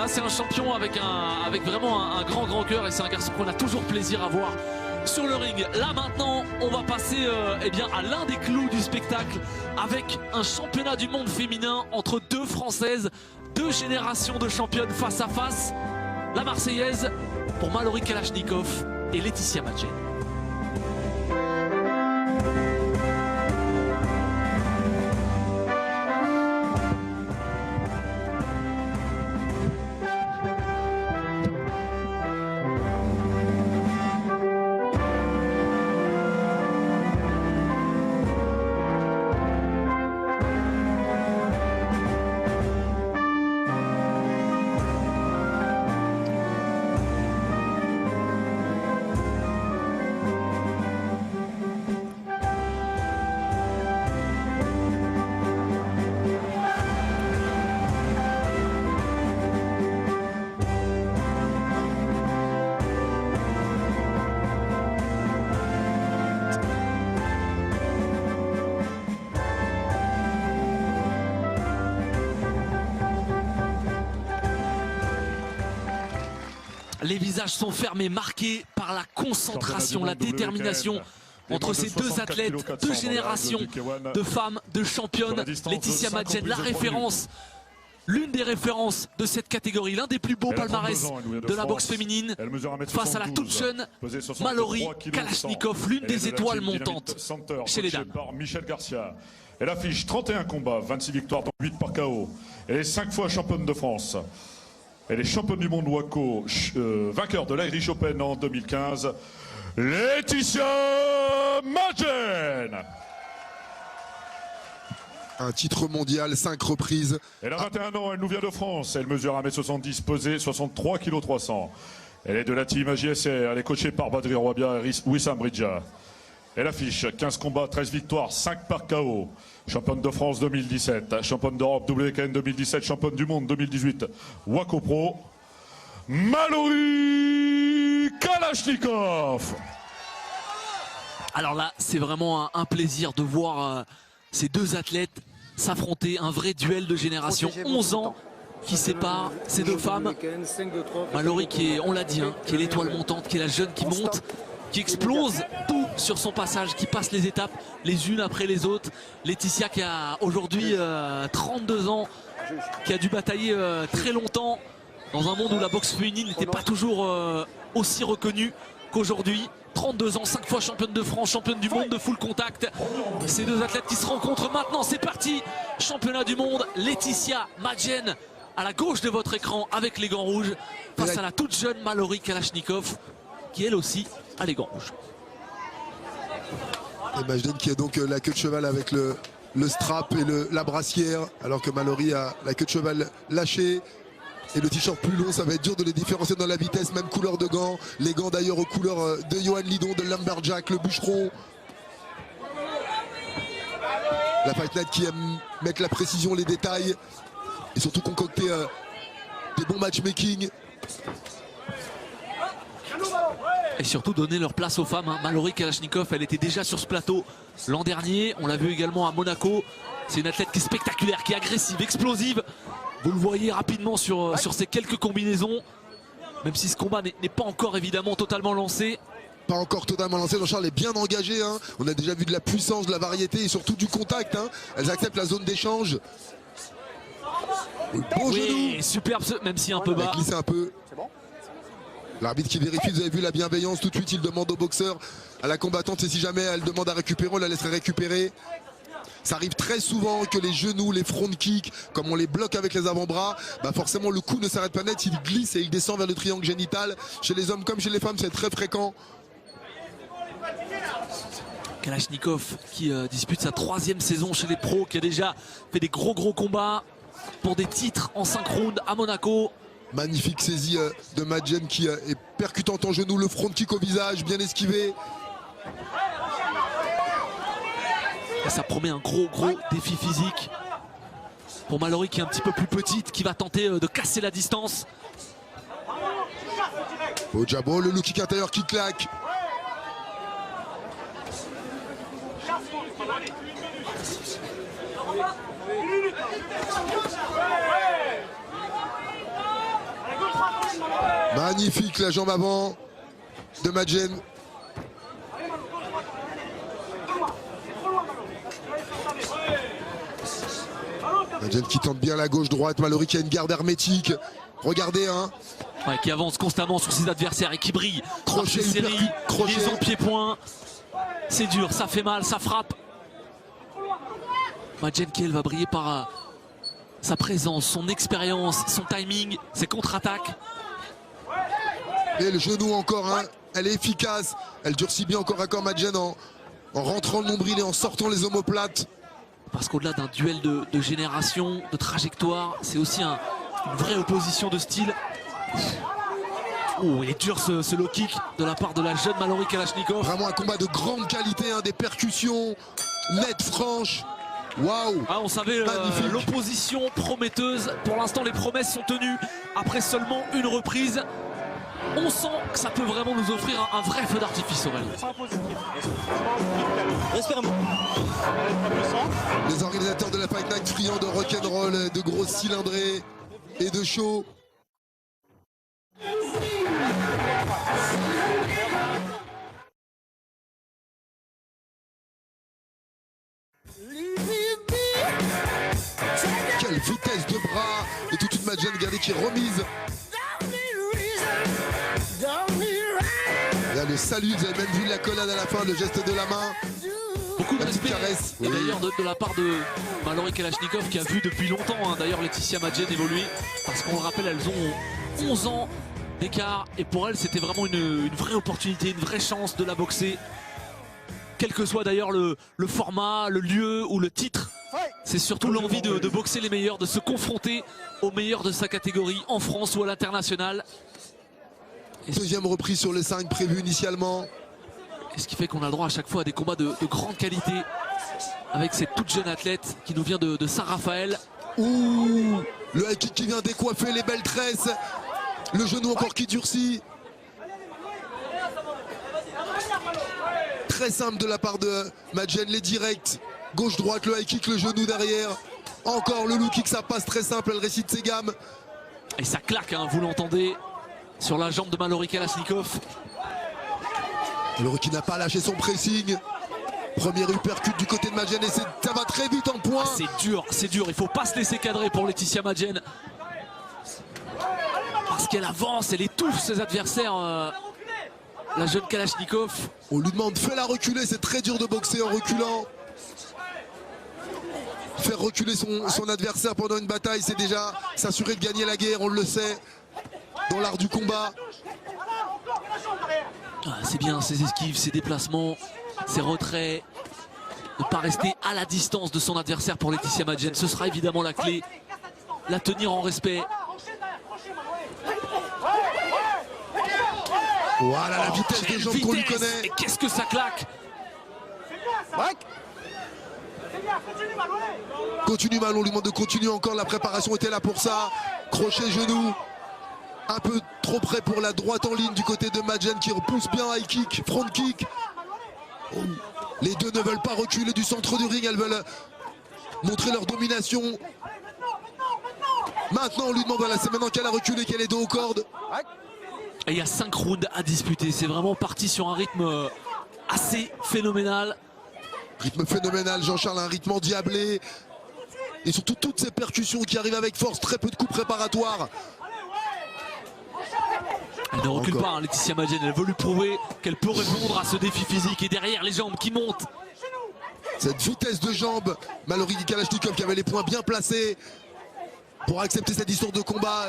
Voilà, c'est un champion avec vraiment un grand cœur et c'est un garçon qu'on a toujours plaisir à voir sur le ring. Là maintenant, on va passer à l'un des clous du spectacle avec un championnat du monde féminin entre deux Françaises, deux générations de championnes face à face. La Marseillaise pour Mallory Kalashnikov et Laetitia Madjen. Les visages sont fermés, marqués par la concentration, la détermination entre ces deux athlètes, deux générations de femmes, de championnes. Laetitia Madjen, la référence, l'une des références de cette catégorie, l'un des plus beaux palmarès de la boxe féminine, face à la toute jeune Mallory Kalashnikov, l'une des étoiles montantes chez les dames. Michel Garcia. Elle affiche 31 combats, 26 victoires, dont 8 par KO. Elle est 5 fois championne de France. Elle est championne du monde WAKO, vainqueur de l'Irish Open en 2015. Laetitia Madjen. Un titre mondial, 5 reprises. Elle a 21 ans, elle nous vient de France. Elle mesure 1m70, pesée 63 kg 300. Elle est de la team AJSR, elle est coachée par Badri Rouabia et Wissam Bridja. Elle affiche 15 combats, 13 victoires, 5 par KO. Championne de France 2017, championne d'Europe WKN 2017, championne du monde 2018, WAKO Pro, Mallory Kalashnikov. Alors là, c'est vraiment un plaisir de voir ces deux athlètes s'affronter, un vrai duel de génération. 11 ans qui séparent ces deux femmes. Mallory qui est, on l'a dit, qui est l'étoile montante, qui est la jeune qui monte, qui explose tout sur son passage, qui passe les étapes les unes après les autres. Laetitia qui a aujourd'hui 32 ans, qui a dû batailler très longtemps dans un monde où la boxe féminine n'était pas toujours aussi reconnue qu'aujourd'hui. 32 ans, 5 fois championne de France, championne du monde de full contact. Ces deux athlètes qui se rencontrent maintenant, c'est parti. Championnat du monde, Laetitia Madjen à la gauche de votre écran avec les gants rouges face à la toute jeune Mallory Kalashnikov qui elle aussi a les gants rouges. Et Madjen qui a donc la queue de cheval avec le strap et la brassière, alors que Mallory a la queue de cheval lâchée. Et le t-shirt plus long, ça va être dur de les différencier dans la vitesse, même couleur de gants. Les gants d'ailleurs aux couleurs de Johan Lidon, de Lumberjack, le bûcheron. La Fight Night qui aime mettre la précision, les détails. Et surtout concocter des bons matchmaking. Et surtout donner leur place aux femmes. Mallory Kalashnikov, elle était déjà sur ce plateau l'an dernier. On l'a vu également à Monaco. C'est une athlète qui est spectaculaire, qui est agressive, explosive. Vous le voyez rapidement sur ces quelques combinaisons. Même si ce combat n'est pas encore évidemment totalement lancé. Pas encore totalement lancé, Jean-Charles est bien engagé. On a déjà vu de la puissance, de la variété et surtout du contact. Elles acceptent la zone d'échange. Bon genou. Superbe, même si un peu bas. Glissé un peu. L'arbitre qui vérifie, vous avez vu la bienveillance, tout de suite il demande au boxeur, à la combattante, et si jamais elle demande à récupérer, on la laisserait récupérer. Ça arrive très souvent que les genoux, les front kicks, comme on les bloque avec les avant-bras, forcément le coup ne s'arrête pas net, il glisse et il descend vers le triangle génital. Chez les hommes comme chez les femmes, c'est très fréquent. Kalashnikov qui dispute sa 3e saison chez les pros, qui a déjà fait des gros combats pour des titres en 5 rounds à Monaco. Magnifique saisie de Madjen qui est percutante en genou, le front kick au visage, bien esquivé. Et ça promet un gros défi physique pour Mallory qui est un petit peu plus petite, qui va tenter de casser la distance. Au jabot, le low kick intérieur qui claque. Magnifique la jambe avant de Madjen. Madjen qui tente bien la gauche-droite. Mallory qui a une garde hermétique. Regardez, hein. Ouais, qui avance constamment sur ses adversaires et qui brille. Crochet, série, crochet. liaison pied-point. C'est dur, ça fait mal, ça frappe. Madjen qui elle va briller par sa présence, son expérience, son timing, ses contre-attaques. Et le genou encore, hein. Elle est efficace. Elle durcit bien encore à corps Madjen en rentrant le nombril et en sortant les omoplates. Parce qu'au-delà d'un duel de génération, de trajectoire, c'est aussi une vraie opposition de style. Oh, il est dur ce low kick de la part de la jeune Mallory Kalashnikov. Vraiment un combat de grande qualité, hein, des percussions nettes, franches. Waouh! Ah, on savait l'opposition prometteuse. Pour l'instant, les promesses sont tenues après seulement une reprise. On sent que ça peut vraiment nous offrir un vrai feu d'artifice, Aurélien. Les organisateurs de la Fight Night friands de rock'n'roll, de grosses cylindrées et de show. Quelle vitesse de bras et toute une Madjen, regardez, qui est remise. Là, le salut, vous avez même vu l'accolade à la fin, le geste de la main. Beaucoup de La petite respect, caresse. et Oui. d'ailleurs de la part de Mallory Kalashnikov qui a vu depuis longtemps d'ailleurs Laetitia Madjen évoluer, parce qu'on le rappelle, elles ont 11 ans d'écart et pour elles c'était vraiment une vraie opportunité, une vraie chance de la boxer, quel que soit d'ailleurs le format, le lieu ou le titre. C'est surtout l'envie de boxer les meilleurs, de se confronter aux meilleurs de sa catégorie en France ou à l'international. Deuxième reprise sur les 5 prévus initialement. Et ce qui fait qu'on a le droit à chaque fois à des combats de grande qualité avec cette toute jeune athlète qui nous vient de Saint-Raphaël. Ouh, le high kick qui vient décoiffer les belles tresses. Le genou encore qui durcit. Très simple de la part de Madjen, les directs. Gauche-droite, le high kick, le genou derrière. Encore le low kick, ça passe très simple, elle récite ses gammes. Et ça claque, hein, vous l'entendez, sur la jambe de Mallory Kalashnikov. Mallory qui n'a pas lâché son pressing. Premier uppercut du côté de Madjen et ça va très vite en point. C'est dur, il faut pas se laisser cadrer pour Laetitia Madjen. Parce qu'elle avance, elle étouffe ses adversaires, la jeune Kalashnikov. On lui demande, fais-la reculer, c'est très dur de boxer en reculant. Faire reculer son adversaire pendant une bataille, c'est déjà s'assurer de gagner la guerre, on le sait, dans l'art du combat. Ah, c'est bien ses esquives, ses déplacements, ses retraits. Ne pas rester à la distance de son adversaire pour Laetitia Madjen. Ce sera évidemment la clé. La tenir en respect. Voilà la vitesse de jambes qu'on lui connaît. Et qu'est-ce que ça claque! Continue Malon, on lui demande de continuer encore, la préparation était là pour ça. Crochet genou. Un peu trop près pour la droite en ligne du côté de Madjen qui repousse bien high kick, front kick. Oh. Les deux ne veulent pas reculer du centre du ring, elles veulent montrer leur domination. Maintenant on lui demande, voilà, c'est maintenant qu'elle a reculé, qu'elle est dos aux cordes. Et il y a 5 rounds à disputer, c'est vraiment parti sur un rythme assez phénoménal. Rythme phénoménal, Jean-Charles, un rythme endiablé. Et surtout toutes ces percussions qui arrivent avec force, très peu de coups préparatoires. Elle ne recule Encore. pas, hein, Laetitia Madjen, elle veut lui prouver qu'elle peut répondre à ce défi physique. Et derrière, les jambes qui montent. Cette vitesse de jambes, Mallory Kalashnikov qui avait les points bien placés pour accepter cette histoire de combat.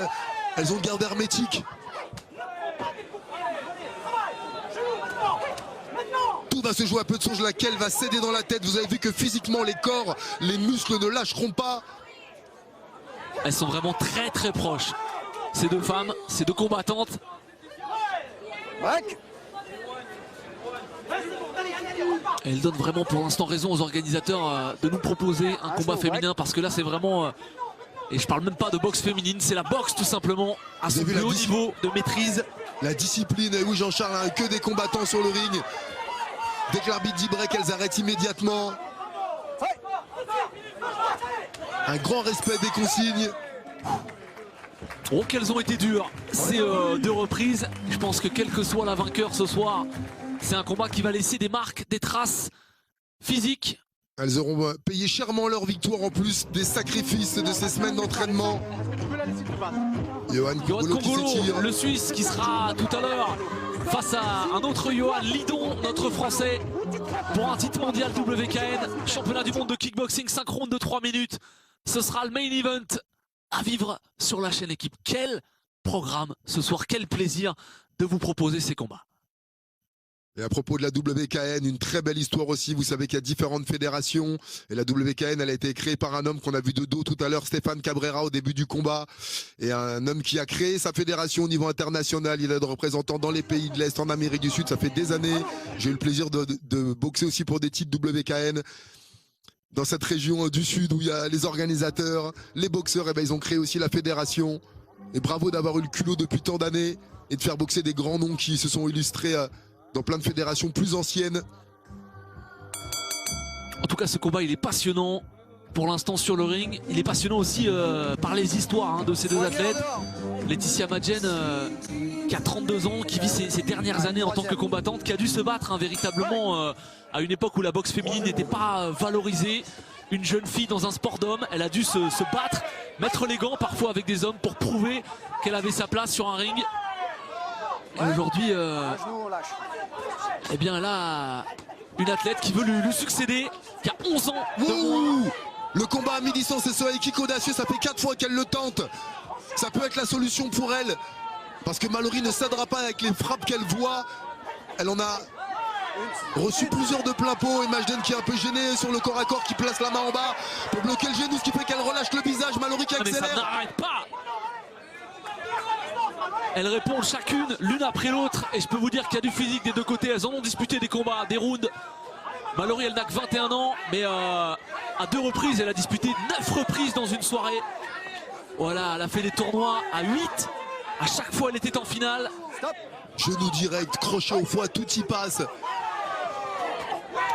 Elles ont une garde hermétique. Tout va se jouer à peu de songe, laquelle va céder dans la tête. Vous avez vu que physiquement les corps, les muscles ne lâcheront pas. Elles sont vraiment très très proches. Ces deux femmes, ces deux combattantes. Elle donne vraiment pour l'instant raison aux organisateurs de nous proposer un combat féminin, parce que là c'est vraiment, et je parle même pas de boxe féminine, c'est la boxe tout simplement à son plus haut niveau de maîtrise. La discipline, et oui Jean-Charles, hein, que des combattants sur le ring. Dès que l'arbitre dit break, elles arrêtent immédiatement. Un grand respect des consignes. Oh, qu'elles ont été dures ces deux reprises. Je pense que quel que soit la vainqueur ce soir, c'est un combat qui va laisser des marques, des traces physiques. Elles auront payé chèrement leur victoire en plus des sacrifices de ces semaines d'entraînement. Johan Kongolo qui s'étire. Le Suisse qui sera tout à l'heure face à un autre Johan Lidon, notre Français, pour un titre mondial WKN, championnat du monde de kickboxing, 5 rounds de 3 minutes. Ce sera le main event à vivre sur la chaîne Équipe. Quel programme ce soir, quel plaisir de vous proposer ces combats. Et à propos de la WKN, une très belle histoire aussi. Vous savez qu'il y a différentes fédérations. Et la WKN, elle a été créée par un homme qu'on a vu de dos tout à l'heure, Stéphane Cabrera, au début du combat. Et un homme qui a créé sa fédération au niveau international. Il a des représentants dans les pays de l'Est, en Amérique du Sud. Ça fait des années. J'ai eu le plaisir de boxer aussi pour des titres WKN. Dans cette région du Sud où il y a les organisateurs, les boxeurs, et ben ils ont créé aussi la fédération. Et bravo d'avoir eu le culot depuis tant d'années et de faire boxer des grands noms qui se sont illustrés dans plein de fédérations plus anciennes. En tout cas, ce combat, il est passionnant pour l'instant sur le ring. Il est passionnant aussi par les histoires de ces deux athlètes. Laetitia Madjen, qui a 32 ans, qui vit ses dernières années en tant que combattante, qui a dû se battre véritablement à une époque où la boxe féminine n'était pas valorisée. Une jeune fille dans un sport d'homme, elle a dû se battre, mettre les gants parfois avec des hommes pour prouver qu'elle avait sa place sur un ring. Et aujourd'hui, eh bien là, une athlète qui veut lui succéder, qui a 11 ans de moins. Le combat à mi-distance, c'est ce high kick audacieux, ça fait 4 fois qu'elle le tente. Ça peut être la solution pour elle, parce que Mallory ne cédera pas avec les frappes qu'elle voit. Elle en a reçu plusieurs de plein pot, et Madjen qui est un peu gênée sur le corps à corps, qui place la main en bas pour bloquer le genou, ce qui fait qu'elle relâche le visage. Mallory qui accélère. Mais ça n'arrête pas. Elles répondent chacune, l'une après l'autre, et je peux vous dire qu'il y a du physique des deux côtés. Elles en ont disputé des combats, des rounds. Mallory, elle n'a que 21 ans, mais à 2 reprises, elle a disputé 9 reprises dans une soirée. Voilà, elle a fait des tournois à 8. À chaque fois, elle était en finale. Genou direct, crochet au foie, tout y passe.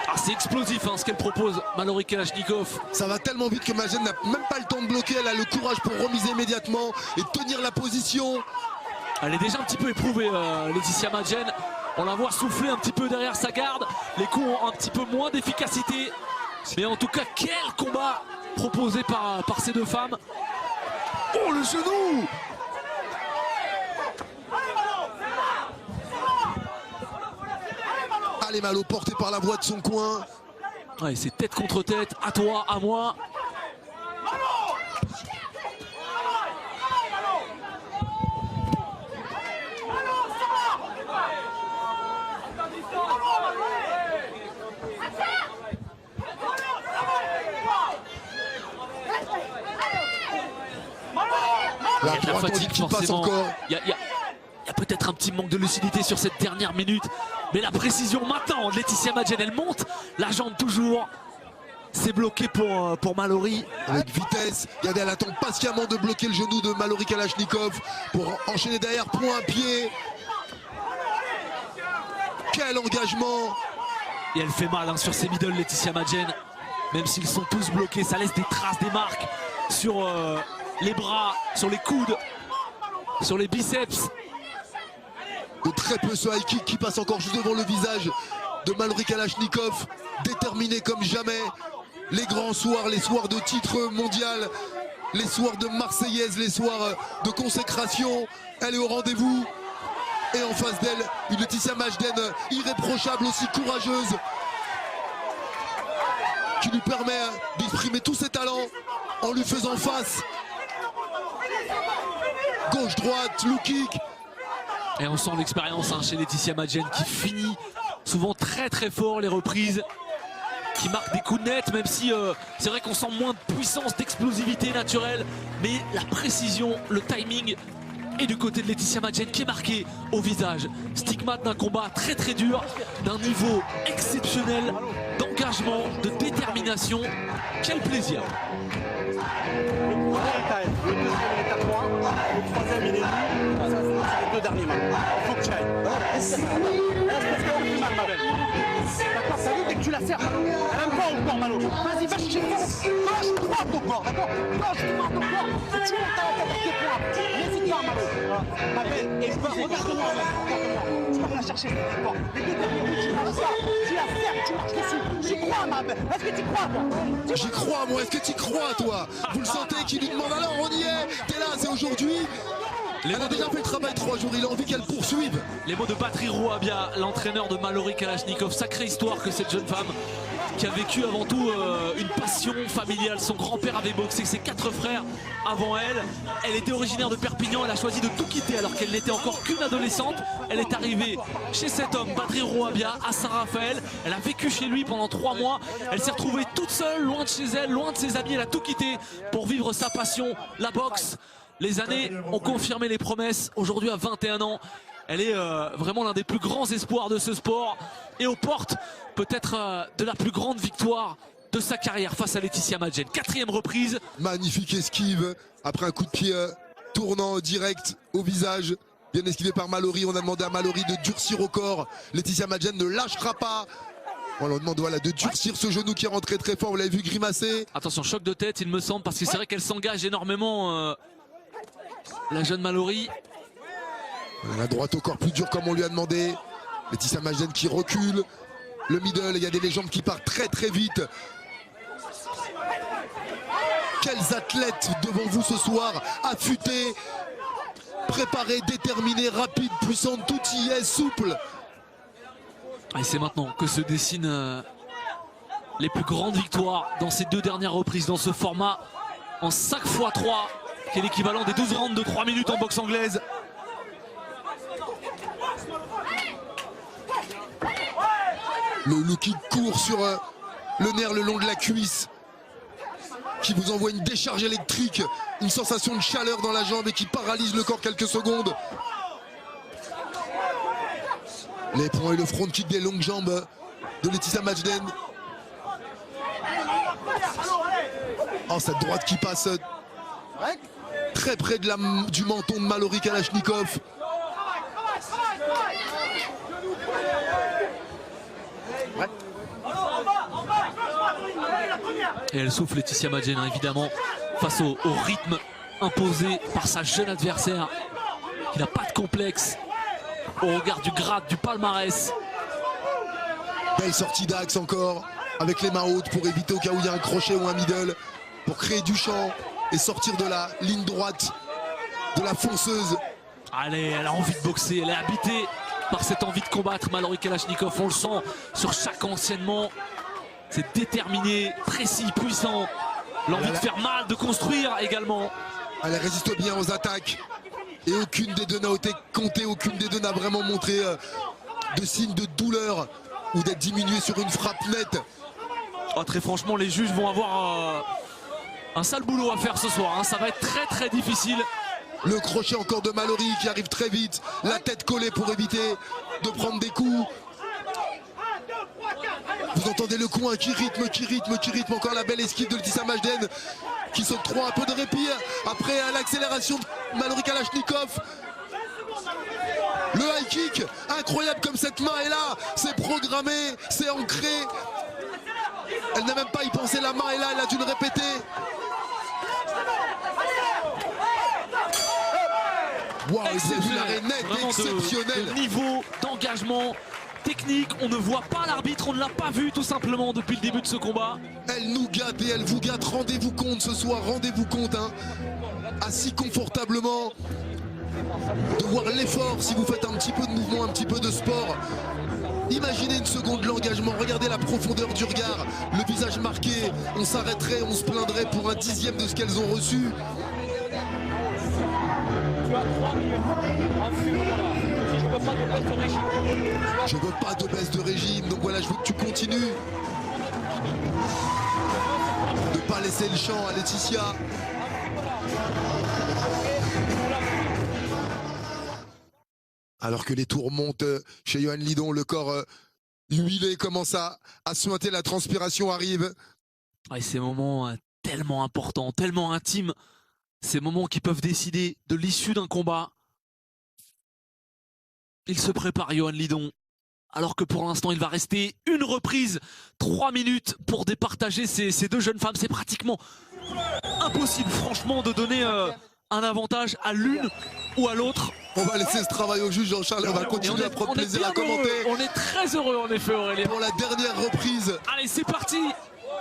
Ah, c'est explosif ce qu'elle propose, Mallory Kalashnikov. Ça va tellement vite que Madjen n'a même pas le temps de bloquer. Elle a le courage pour remiser immédiatement et tenir la position. Elle est déjà un petit peu éprouvée, Laetitia Madjen. On la voit souffler un petit peu derrière sa garde. Les coups ont un petit peu moins d'efficacité. Mais en tout cas, quel combat proposé par ces deux femmes. Oh, le genou! Allez, Malo, porté par la voix de son coin. Ouais, c'est tête contre tête, à toi, à moi. La fatigue, forcément. Il y a peut-être un petit manque de lucidité sur cette dernière minute. Mais la précision maintenant de Laetitia Madjen, elle monte. La jambe toujours. C'est bloqué pour Mallory. Avec vitesse. Regardez, elle attend patiemment de bloquer le genou de Mallory Kalashnikov pour enchaîner derrière, point, pied. Quel engagement! Et elle fait mal sur ses middle, Laetitia Madjen. Même s'ils sont tous bloqués, ça laisse des traces, des marques sur les bras, sur les coudes, sur les biceps. De très peu ce high kick qui passe encore juste devant le visage de Mallory Kalashnikov, déterminé comme jamais. Les grands soirs, les soirs de titre mondial, les soirs de Marseillaise, les soirs de consécration, elle est au rendez-vous. Et en face d'elle, une Laetitia Madjen irréprochable, aussi courageuse, qui lui permet d'exprimer tous ses talents en lui faisant face. Gauche-droite, low kick. Et on sent l'expérience chez Laetitia Madjen qui finit souvent très très fort les reprises, qui marque des coups nets, même si c'est vrai qu'on sent moins de puissance, d'explosivité naturelle, mais la précision, le timing est du côté de Laetitia Madjen qui est marqué au visage. Stigmate d'un combat très très dur, d'un niveau exceptionnel, d'engagement, de détermination. Quel plaisir! Le deuxième il est à toi, le troisième il est lui, ça c'est les 2 derniers matchs. Il faut que tu ailles. Reste parce qu'elle fait mal, ma belle. D'accord, t'as vu dès que tu la serres, elle aime pas au corps, Malo. Vas-y, va chercher le corps, gauche droite au corps, d'accord? Gauche droite au corps, tu montes à la tête des points. Ma belle, et je peux regarde-moi. Tu vas me la chercher. Les deux derniers rouges, tu marches ça. Tu la fermes, tu marches dessus. J'y crois, ma belle. Est-ce que tu crois, toi? J'y crois, moi. Est-ce que tu crois, toi? Vous le sentez qui lui demande alors, on y est. T'es là, c'est aujourd'hui. Elle a déjà fait le travail 3 jours, il a envie qu'elle poursuive. Les mots de Badri Rouabia, l'entraîneur de Mallory Kalachnikov. Sacrée histoire que cette jeune femme qui a vécu avant tout une passion familiale. Son grand-père avait boxé ses 4 frères avant elle. Elle était originaire de Perpignan, elle a choisi de tout quitter alors qu'elle n'était encore qu'une adolescente. Elle est arrivée chez cet homme, Badri Rouabia, à Saint-Raphaël. Elle a vécu chez lui pendant 3 mois. Elle s'est retrouvée toute seule, loin de chez elle, loin de ses amis. Elle a tout quitté pour vivre sa passion, la boxe. Les années ont confirmé les promesses. Aujourd'hui, à 21 ans, elle est vraiment l'un des plus grands espoirs de ce sport. Et aux portes, peut-être de la plus grande victoire de sa carrière face à Laetitia Madjen. 4e reprise. Magnifique esquive. Après un coup de pied tournant direct au visage. Bien esquivé par Mallory. On a demandé à Mallory de durcir au corps. Laetitia Madjen ne lâchera pas. On leur demande voilà, de durcir ce genou qui est rentré très fort. Vous l'avez vu grimacer. Attention, choc de tête, il me semble, parce que c'est vrai qu'elle s'engage énormément. La jeune Mallory. La droite au corps plus dur comme on lui a demandé. Laetitia Madjen qui recule. Le middle, il y a des légendes qui partent très très vite. Quels athlètes devant vous ce soir, affûtés, préparés, déterminés, rapides, puissantes, tout y est, souple. Et c'est maintenant que se dessinent les plus grandes victoires dans ces 2 dernières reprises, dans ce format en 5x3, qui est l'équivalent des 12 rounds de 3 minutes en boxe anglaise. Le look qui court sur le nerf le long de la cuisse, qui vous envoie une décharge électrique, une sensation de chaleur dans la jambe et qui paralyse le corps quelques secondes. Les poings et le front kick des longues jambes de Laetitia Madjen. Oh, cette droite qui passe très près de du menton de Mallory Kalachnikov. Et elle souffle, Laetitia Madjen, hein, évidemment, face au rythme imposé par sa jeune adversaire, qui n'a pas de complexe au regard du grade, du palmarès. Belle sortie d'axe encore, avec les mains hautes pour éviter au cas où il y a un crochet ou un middle, pour créer du champ et sortir de la ligne droite de la fonceuse. Allez, elle a envie de boxer, elle est habitée par cette envie de combattre, Mallory Kalachnikov. On le sent sur chaque enchaînement. C'est déterminé, précis, puissant. L'envie de faire mal, de construire également. Elle résiste bien aux attaques. Et aucune des deux n'a été comptée, aucune des deux n'a vraiment montré de signe de douleur ou d'être diminuée sur une frappe nette. Oh, très franchement, les juges vont avoir un sale boulot à faire ce soir, hein. Ça va être très très difficile. Le crochet encore de Mallory qui arrive très vite. La tête collée pour éviter de prendre des coups. Vous entendez le coin qui rythme. Encore la belle esquive de Laetitia Madjen qui s'octroie un peu de répit après l'accélération de Mallory Kalachnikov. Le high kick, incroyable comme cette main est là. C'est programmé, c'est ancré. Elle n'a même pas y pensé, la main est là, elle a dû le répéter. Waouh, vous avez vu l'arrêt net, exceptionnel. De niveau, d'engagement, technique, on ne voit pas l'arbitre, on ne l'a pas vu tout simplement depuis le début de ce combat. Elle nous gâte et elle vous gâte, rendez-vous compte ce soir, rendez-vous compte, hein, assis confortablement, de voir l'effort si vous faites un petit peu de mouvement, un petit peu de sport. Imaginez une seconde l'engagement, regardez la profondeur du regard, le visage marqué, on s'arrêterait, on se plaindrait pour un 10e de ce qu'elles ont reçu. Je veux pas de baisse de régime, donc voilà, je veux que tu continues. De pas laisser le champ à Laetitia. Alors que les tours montent chez Yohan Lidon, le corps huilé commence à suinter, la transpiration arrive. Et ces moments tellement importants, tellement intimes, ces moments qui peuvent décider de l'issue d'un combat. Il se prépare, Yohan Lidon, alors que pour l'instant il va rester une reprise, 3 minutes pour départager ces deux jeunes femmes. C'est pratiquement impossible franchement de donner un avantage à l'une ou à l'autre. On va laisser ce travail au juge Jean-Charles, on va continuer à prendre plaisir à commenter. On est très heureux en effet Aurélien. Pour la dernière reprise. Allez c'est parti,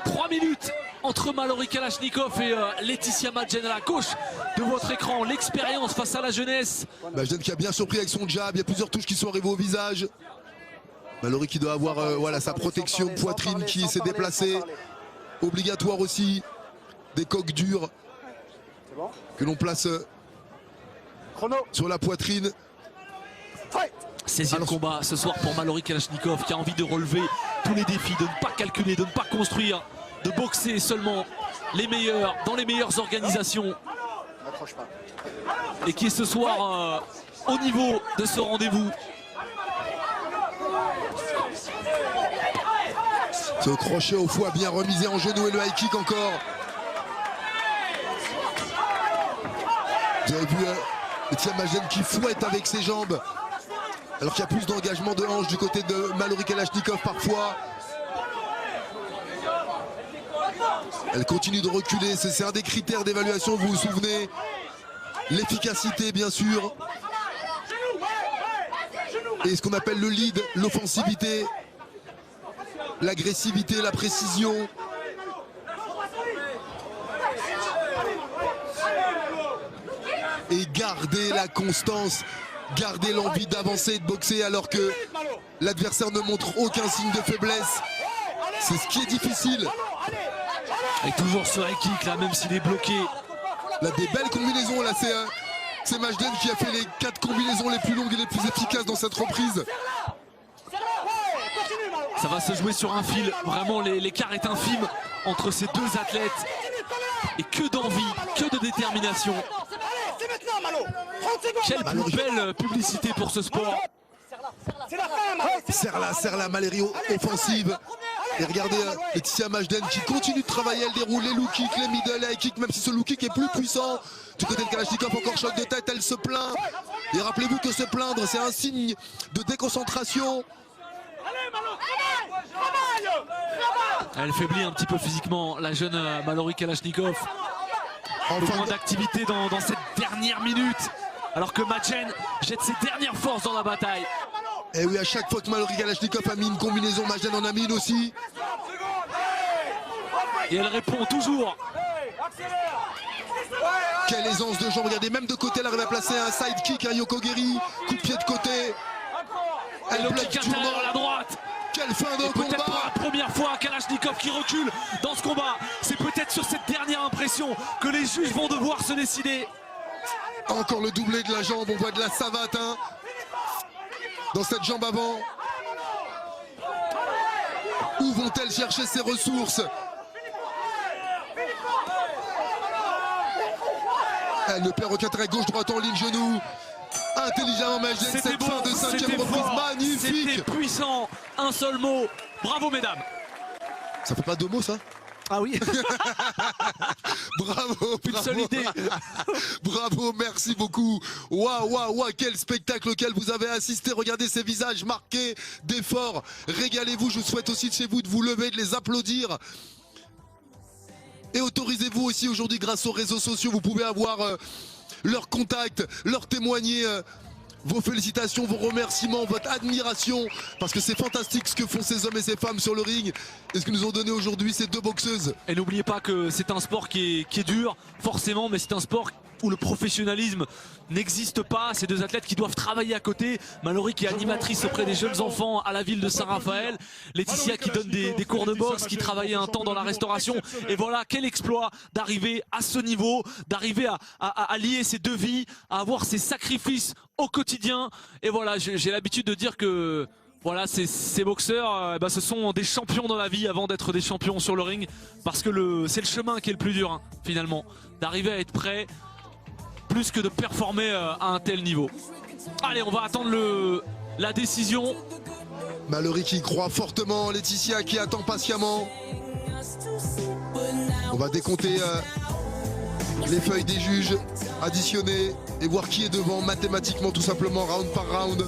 3 minutes entre Mallory Kalachnikov et Laetitia Madjen à la gauche de votre écran. L'expérience face à la jeunesse. Madjen qui a bien surpris avec son jab, il y a plusieurs touches qui sont arrivées au visage. Mallory qui doit avoir voilà, sa protection de poitrine qui s'est déplacée. Obligatoire aussi, des coques dures que l'on place sur la poitrine. 16e combat ce soir pour Mallory Kalachnikov qui a envie de relever tous les défis, de ne pas calculer, de ne pas construire, de boxer seulement les meilleurs dans les meilleures organisations. Et qui est ce soir au niveau de ce rendez-vous. Ce crochet au foie bien remisé en genou et le high kick encore. Vous avez vu Laetitia Madjen qui fouette avec ses jambes. Alors qu'il y a plus d'engagement de hanche du côté de Mallory Kalachnikov parfois. Elle continue de reculer, c'est un des critères d'évaluation, vous vous souvenez. L'efficacité bien sûr. Et ce qu'on appelle le lead, l'offensivité. L'agressivité, la précision. Et garder la constance, garder l'envie d'avancer et de boxer alors que l'adversaire ne montre aucun signe de faiblesse. C'est ce qui est difficile. Et toujours ce high kick là, même s'il est bloqué. Là, des belles combinaisons là, c'est Madjen qui a fait les 4 combinaisons les plus longues et les plus efficaces dans cette reprise. Ça va se jouer sur un fil, vraiment l'écart est infime entre ces deux athlètes. Et que d'envie, que de détermination. Quelle plus belle publicité pour ce sport. Serre-la, Mallory offensive. Et regardez Laetitia Madjen qui continue de travailler, elle déroule les low kicks, les middle high kicks, même si ce low kick est plus puissant. Du côté de Kalachnikov, encore choc de tête, elle se plaint. Et rappelez-vous que se plaindre, c'est un signe de déconcentration. Elle faiblit un petit peu physiquement, la jeune Mallory Kalachnikov. Un peu moins d'activité dans cette dernière minute. Alors que Madjen jette ses dernières forces dans la bataille. Et oui, à chaque fois que Mallory Kalachnikov a mis une combinaison, Madjen en a mis une aussi. Et elle répond toujours. Quelle aisance de jambes, regardez, même de côté, elle arrive à placer un sidekick, un Yokogiri, coup de pied de côté. Elle bloque intérieur à la droite. Quelle fin de combat! Peut-être pour la première fois, Kalachnikov qui recule dans ce combat. C'est peut-être sur cette dernière impression que les juges vont devoir se décider. Encore le doublé de la jambe, on voit de la savate hein, dans cette jambe avant. Où vont-elles chercher ses ressources? Elle ne perd aucun trait, gauche-droite en ligne, genou. Intelligemment Madjen, cette fin de 5e reprise, magnifique. C'était puissant, un seul mot. Bravo mesdames. Ça fait pas 2 mots ça? Ah oui. Bravo, une seule idée. Bravo, merci beaucoup. Waouh, quel spectacle auquel vous avez assisté. Regardez ces visages marqués d'efforts. Régalez-vous, je souhaite aussi de chez vous de vous lever, de les applaudir. Et autorisez-vous aussi aujourd'hui grâce aux réseaux sociaux, vous pouvez avoir leur contact, leur témoigner vos félicitations, vos remerciements, votre admiration, parce que c'est fantastique ce que font ces hommes et ces femmes sur le ring et ce que nous ont donné aujourd'hui ces 2 boxeuses. Et n'oubliez pas que c'est un sport qui est dur, forcément, mais c'est un sport où le professionnalisme n'existe pas. Ces 2 athlètes qui doivent travailler à côté. Mallory qui est animatrice auprès des jeunes enfants à la ville de Saint-Raphaël. Laetitia qui donne des cours de boxe, qui travaillait un temps dans la restauration. Et voilà, quel exploit d'arriver à ce niveau, d'arriver à lier ces 2 vies, à avoir ces sacrifices au quotidien. Et voilà, j'ai l'habitude de dire que voilà, ces boxeurs, ce sont des champions dans la vie avant d'être des champions sur le ring. Parce que c'est le chemin qui est le plus dur, hein, finalement. D'arriver à être prêt, plus que de performer à un tel niveau. Allez, on va attendre la décision. Mallory qui croit fortement, Laetitia qui attend patiemment. On va décompter les feuilles des juges, additionner et voir qui est devant mathématiquement, tout simplement, round par round.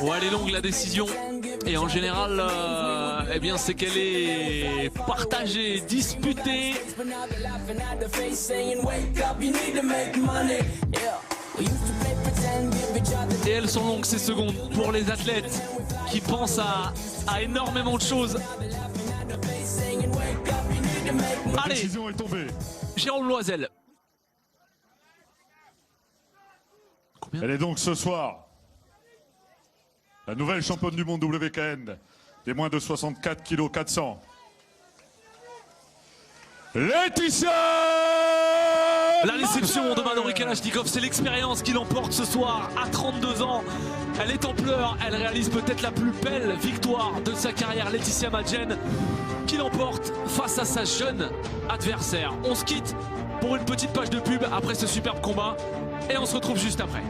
Ouais, elle est longue la décision. Et en général, eh bien, c'est qu'elle est partagée, disputée. Et elles sont longues ces secondes pour les athlètes qui pensent à énormément de choses. La Allez, décision est tombée. Jérôme Loisel. Combien ? Elle est donc ce soir la nouvelle championne du monde WKN des moins de 64 kg 400. Laetitia La réception de Manori Kalachnikov, c'est l'expérience qui l'emporte ce soir à 32 ans. Elle est en pleurs, elle réalise peut-être la plus belle victoire de sa carrière, Laetitia Madjen, qui l'emporte face à sa jeune adversaire. On se quitte pour une petite page de pub après ce superbe combat et on se retrouve juste après.